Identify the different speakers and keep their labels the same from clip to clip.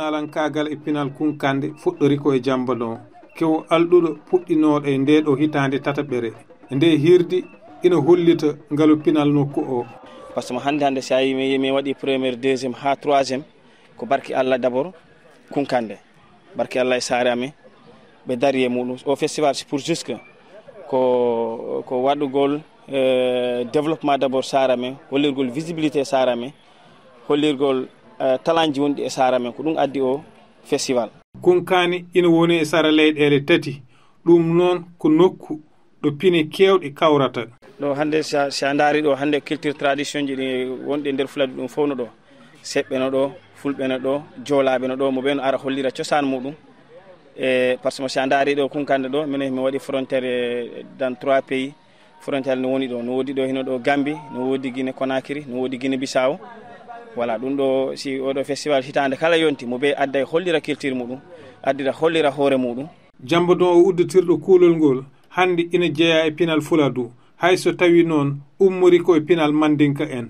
Speaker 1: nalankagal e pinal kunkande fuɗɗori ko e jambadon kew alɗuɗo puɗɗinoɗo e nde ɗo hitande tataɓere nde hirdi ina hollita ngalu pinal nokku o
Speaker 2: par ce que hande si a yi mi waɗi premiére deuxiéme ha troisiéme ko barki Allah d'abord kunkande barki Allah e saare amen ɓe dari e muɗum o festival c'est pour juste ko waɗugol développement d'abord saara men hollirgol visibilité saara men hollirgol talanji wonɗi e saara men ko ɗum addi o festival
Speaker 1: kunkani ina woni e sara leyɗele tati ɗum noon ko nokku ɗo pine kewɗe kawrata
Speaker 2: ɗo hande si a daari ɗo hande culture tradition ji ɗi wonɗi e nder fuladu ɗum fof no ɗo seɓɓe no ɗo fulɓe no ɗo joolaɓe no ɗo mo ɓe no ara hollira cosaan muɗum e par ce que si a daari ɗo kunkande ɗo minen mi waɗi frontiére dans 3 pays frontiére no woni ɗo no woodi ɗo hino ɗo Gambie no woodi Guinée Conakry no woodi Guinée Bissau voilà ɗum ɗo si oɗo festival hitande kala yonti mo ɓe adda e hollira culture muɗum addira hollira hoore muɗum
Speaker 1: jambadon o udditirɗo kuulol ngol hande ina jeeya e pinal fuladu hayso tawi noon ummori ko e pinal mandinka en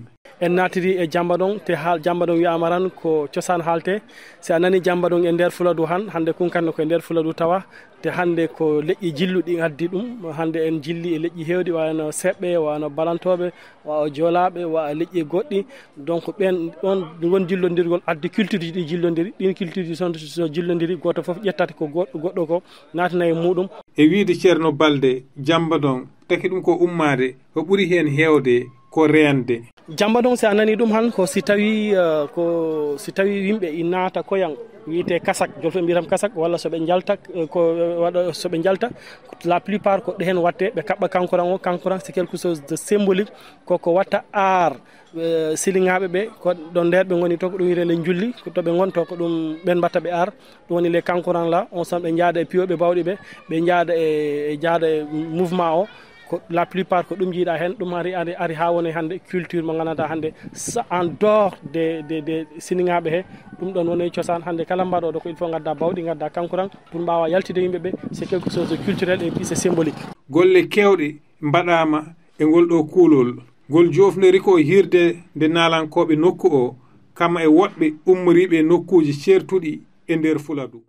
Speaker 3: naatiri e jambadon te jambadon wiyama ran ko cosaan haalte si a nani jambadon e nder fuladu hande kunkande ko e nder fuladu tawa te hande ko leƴƴi jilluɗi addi ɗum hande en jilli e leƴƴi hewɗi wano seɓɓe wano balantoɓe wawa joolaɓe wawa leƴƴi goɗɗi donc ɓen ɗon won jillodirgol addi culture ji ɗi jillodiri ɗin culture ji so jillodiri goto foof ƴettata ko goɗɗo ko natina e muɗum
Speaker 1: e wiide Ceerno Balde jambadon taki ɗum ko ummade ko ɓuuri hen hewde ko rende
Speaker 3: jambadon si a nani ɗum han ko si tawi yimɓe i naata koyan wiyete kasak jolfo mbiyatam kasak walla soɓe jalta ko waɗa soɓe jalta la plupart ko ɗo hen watte ɓe kaɓɓa kankuran c'est quelque chose de symbolique koko watta art siliŋaɓe ɓe ko ɗon nder ɓe goni to ko ɗum wiyete le julli to ɓe gonto ko ɗum ɓen mbatta ɓe art ɗum woni les kankuran là on san ɓe jaada e piyoɓe bawɗi ɓe jaada e mouvement o ko la plupart ko ɗum jiiɗa hen ɗum ari ha woni hande culture mo ganduɗa hande en dehors de siniŋaɓe he ɗum ɗon woni cosaan hande kala mbaɗoɗo ko il faut gadda bawɗi gadda kankuran pour mbawa yaltide yimɓeɓe c'est quelque chose de culturel et puis c'est symbolique
Speaker 1: golle kewɗe mbaɗama e ngol ɗo kuulol ngol jofnori ko hirde nde nalankoɓe nokku o kama e woɗɓe ummoriɓe nokkuji certuɗi e nder fuladu